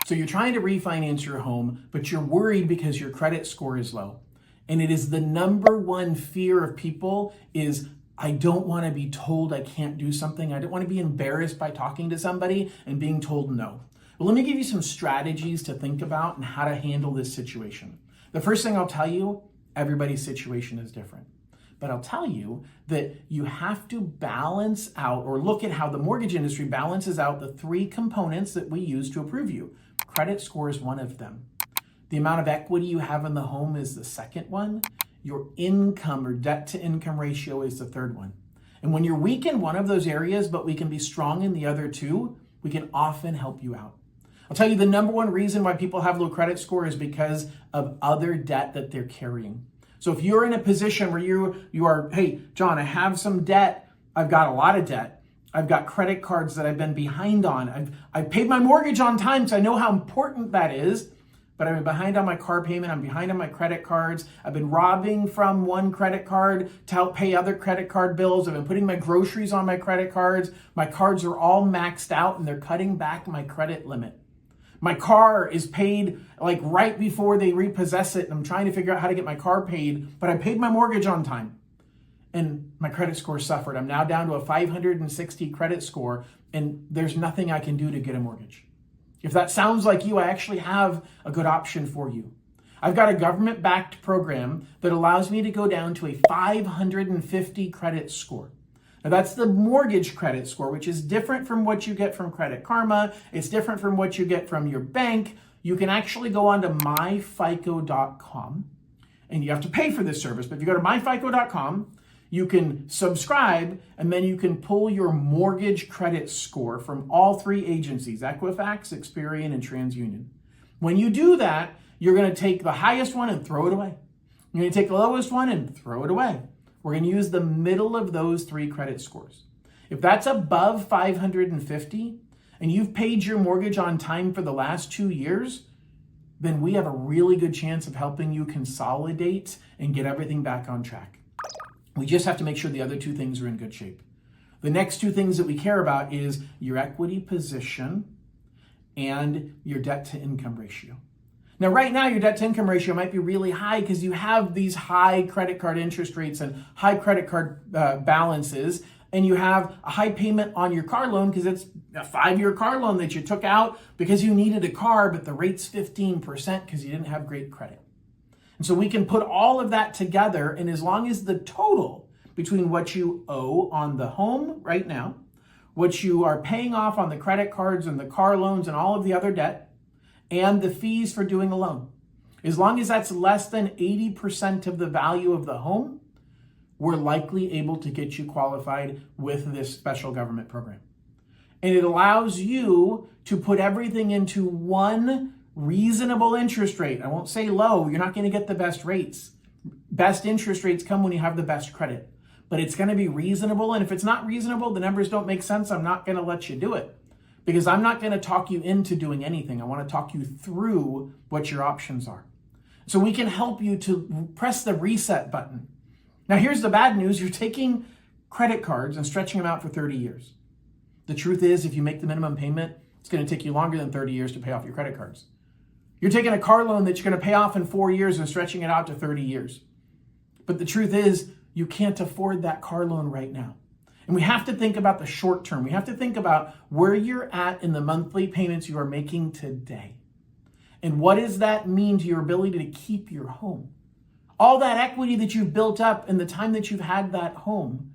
So you're trying to refinance your home, but you're worried because your credit score is low. And it is the number one fear of people is, I don't want to be told I can't do something. I don't want to be embarrassed by talking to somebody and being told no. But let me give you some strategies to think about and how to handle this situation. The first thing I'll tell you, everybody's situation is different. But I'll tell you that you have to balance out or look at how the mortgage industry balances out the three components that we use to approve you. Credit score is one of them. The amount of equity you have in the home is the second one. Your income or debt to income ratio is the third one. And when you're weak in one of those areas, but we can be strong in the other two, we can often help you out. I'll tell you the number one reason why people have low credit score is because of other debt that they're carrying. So if you're in a position where you are, hey, John, I have some debt. I've got a lot of debt. I've got credit cards that I've been behind on. I've paid my mortgage on time, so I know how important that is. But I've been behind on my car payment. I'm behind on my credit cards. I've been robbing from one credit card to help pay other credit card bills. I've been putting my groceries on my credit cards. My cards are all maxed out and they're cutting back my credit limit. My car is paid like right before they repossess it. And I'm trying to figure out how to get my car paid, but I paid my mortgage on time. And my credit score suffered. I'm now down to a 560 credit score and there's nothing I can do to get a mortgage. If that sounds like you, I actually have a good option for you. I've got a government-backed program that allows me to go down to a 550 credit score. Now that's the mortgage credit score, which is different from what you get from Credit Karma. It's different from what you get from your bank. You can actually go on to myfico.com and you have to pay for this service. But if you go to myfico.com, you can subscribe and then you can pull your mortgage credit score from all three agencies, Equifax, Experian, and TransUnion. When you do that, you're going to take the highest one and throw it away. You're going to take the lowest one and throw it away. We're going to use the middle of those three credit scores. If that's above 550 and you've paid your mortgage on time for the last 2 years, then we have a really good chance of helping you consolidate and get everything back on track. We just have to make sure the other two things are in good shape. The next two things that we care about is your equity position and your debt to income ratio. Now, right now, your debt to income ratio might be really high because you have these high credit card interest rates and high credit card balances, and you have a high payment on your car loan because it's a 5-year car loan that you took out because you needed a car, but the rate's 15% because you didn't have great credit. And so we can put all of that together, and as long as the total between what you owe on the home right now, what you are paying off on the credit cards and the car loans and all of the other debt, and the fees for doing a loan, as long as that's less than 80% of the value of the home, we're likely able to get you qualified with this special government program. And it allows you to put everything into one reasonable interest rate. I won't say low. You're not going to get the best rates. Best interest rates come when you have the best credit. But it's going to be reasonable. And if it's not reasonable, the numbers don't make sense, I'm not going to let you do it. Because I'm not going to talk you into doing anything. I want to talk you through what your options are. So we can help you to press the reset button. Now here's the bad news. You're taking credit cards and stretching them out for 30 years. The truth is, if you make the minimum payment, it's going to take you longer than 30 years to pay off your credit cards. You're taking a car loan that you're going to pay off in 4 years and stretching it out to 30 years. But the truth is, you can't afford that car loan right now. And we have to think about the short term. We have to think about where you're at in the monthly payments you are making today. And what does that mean to your ability to keep your home? All that equity that you've built up in the time that you've had that home,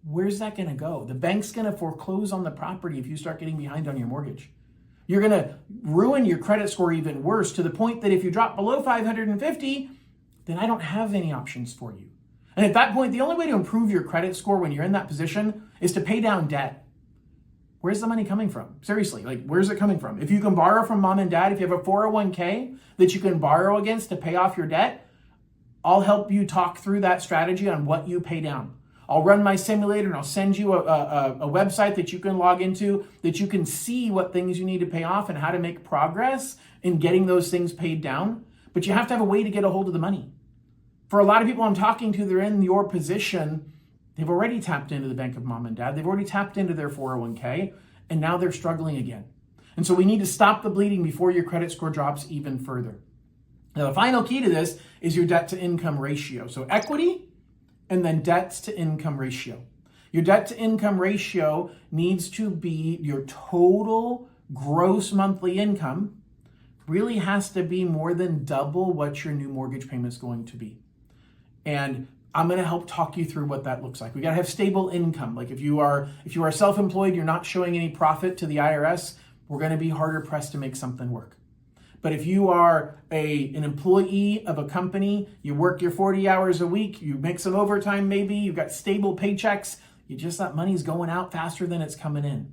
where's that going to go? The bank's going to foreclose on the property if you start getting behind on your mortgage. You're going to ruin your credit score even worse, to the point that if you drop below 550, then I don't have any options for you. And at that point, the only way to improve your credit score when you're in that position is to pay down debt. Where's the money coming from? Seriously, where's it coming from? If you can borrow from mom and dad, if you have a 401k that you can borrow against to pay off your debt, I'll help you talk through that strategy on what you pay down. I'll run my simulator and I'll send you a website that you can log into, that you can see what things you need to pay off and how to make progress in getting those things paid down. But you have to have a way to get a hold of the money. For a lot of people I'm talking to, they're in your position. They've already tapped into the bank of mom and dad. They've already tapped into their 401k, and now they're struggling again. And so we need to stop the bleeding before your credit score drops even further. Now, the final key to this is your debt to income ratio. So equity and then debts to income ratio. Your debt to income ratio needs to be your total gross monthly income really has to be more than double what your new mortgage payment is going to be. And I'm going to help talk you through what that looks like. We got to have stable income. Like if you are self-employed, you're not showing any profit to the IRS, we're going to be harder pressed to make something work. But if you are an employee of a company, you work your 40 hours a week, you make some overtime maybe, you've got stable paychecks, that money's going out faster than it's coming in.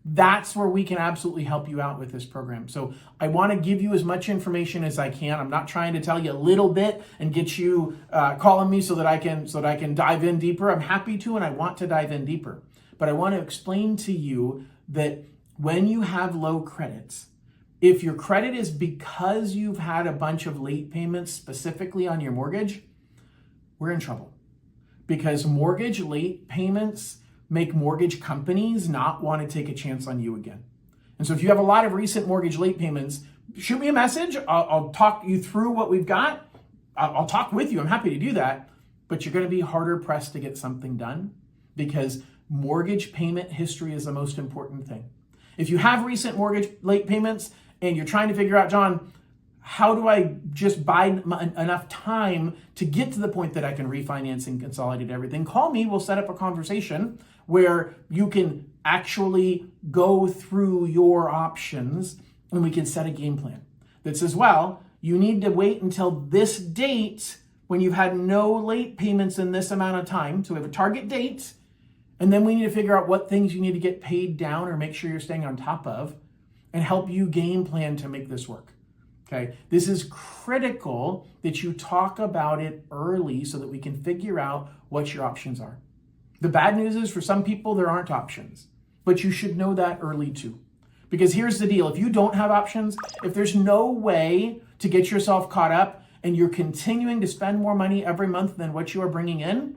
That's where we can absolutely help you out with this program. So I want to give you as much information as I can. I'm not trying to tell you a little bit and get you calling me so that I can dive in deeper. I'm happy to, and I want to dive in deeper. But I want to explain to you that when you have low credits, if your credit is because you've had a bunch of late payments specifically on your mortgage, we're in trouble. Because mortgage late payments make mortgage companies not want to take a chance on you again. And so if you have a lot of recent mortgage late payments, shoot me a message. I'll talk you through what we've got. I'll talk with you. I'm happy to do that. But you're going to be harder pressed to get something done because mortgage payment history is the most important thing. If you have recent mortgage late payments and you're trying to figure out, John, how do I just buy enough time to get to the point that I can refinance and consolidate everything? Call me. We'll set up a conversation where you can actually go through your options and we can set a game plan that says, well, you need to wait until this date when you've had no late payments in this amount of time. So we have a target date, and then we need to figure out what things you need to get paid down or make sure you're staying on top of and help you game plan to make this work. Okay, this is critical that you talk about it early so that we can figure out what your options are. The bad news is for some people, there aren't options, but you should know that early too. Because here's the deal. If you don't have options, if there's no way to get yourself caught up and you're continuing to spend more money every month than what you are bringing in,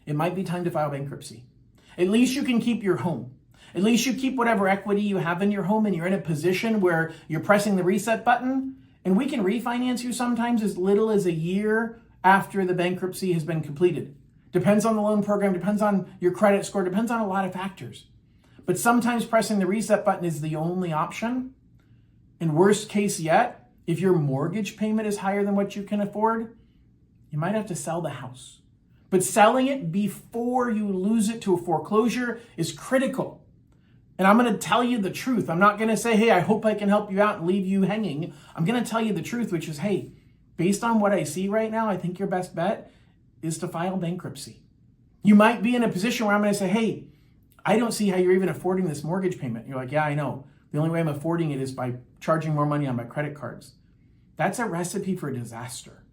it might be time to file bankruptcy. At least you can keep your home. At least you keep whatever equity you have in your home and you're in a position where you're pressing the reset button, and we can refinance you sometimes as little as a year after the bankruptcy has been completed. Depends on the loan program, depends on your credit score, depends on a lot of factors. But sometimes pressing the reset button is the only option. And worst case yet, if your mortgage payment is higher than what you can afford, you might have to sell the house. But selling it before you lose it to a foreclosure is critical. And I'm going to tell you the truth. I'm not going to say, hey, I hope I can help you out and leave you hanging. I'm going to tell you the truth, which is, hey, based on what I see right now, I think your best bet is to file bankruptcy. You might be in a position where I'm going to say, hey, I don't see how you're even affording this mortgage payment. You're like, yeah, I know. The only way I'm affording it is by charging more money on my credit cards. That's a recipe for disaster.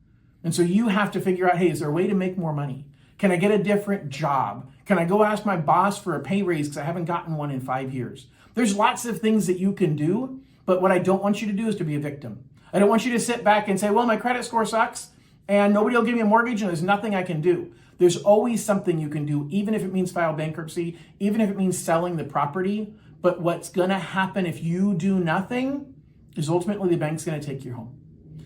And so you have to figure out, hey, is there a way to make more money? Can I get a different job? Can I go ask my boss for a pay raise because I haven't gotten one in 5 years? There's lots of things that you can do, but what I don't want you to do is to be a victim. I don't want you to sit back and say, well, my credit score sucks and nobody will give me a mortgage and there's nothing I can do. There's always something you can do, even if it means file bankruptcy, even if it means selling the property. But what's going to happen if you do nothing is ultimately the bank's going to take your home.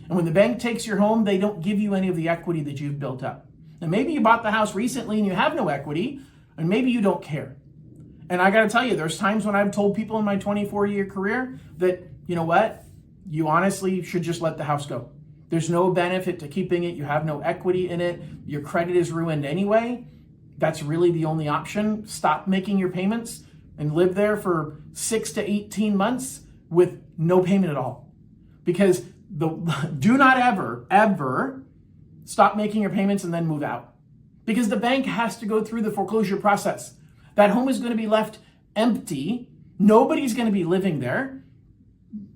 And when the bank takes your home, they don't give you any of the equity that you've built up. And maybe you bought the house recently and you have no equity, and maybe you don't care. And I got to tell you, there's times when I've told people in my 24-year career that, you know what, you honestly should just let the house go. There's no benefit to keeping it. You have no equity in it. Your credit is ruined anyway. That's really the only option. Stop making your payments and live there for 6 to 18 months with no payment at all. Because do not ever stop making your payments and then move out. Because the bank has to go through the foreclosure process. That home is going to be left empty. Nobody's going to be living there.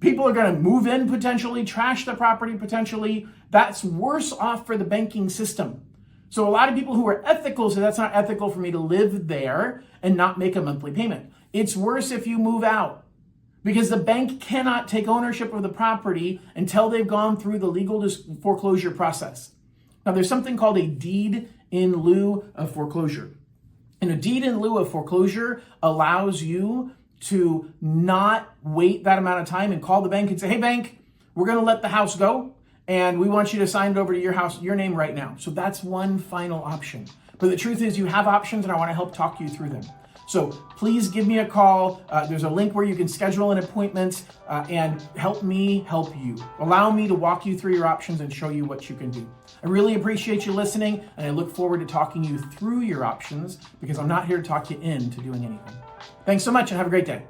People are going to move in potentially, trash the property potentially. That's worse off for the banking system. So a lot of people who are ethical say that's not ethical for me to live there and not make a monthly payment. It's worse if you move out. Because the bank cannot take ownership of the property until they've gone through the legal foreclosure process. Now, there's something called a deed in lieu of foreclosure. And a deed in lieu of foreclosure allows you to not wait that amount of time and call the bank and say, hey bank, we're going to let the house go and we want you to sign it over to your name right now. So that's one final option. But the truth is you have options and I want to help talk you through them. So please give me a call. There's a link where you can schedule an appointment and help me help you. Allow me to walk you through your options and show you what you can do. I really appreciate you listening, and I look forward to talking you through your options because I'm not here to talk you into doing anything. Thanks so much and have a great day.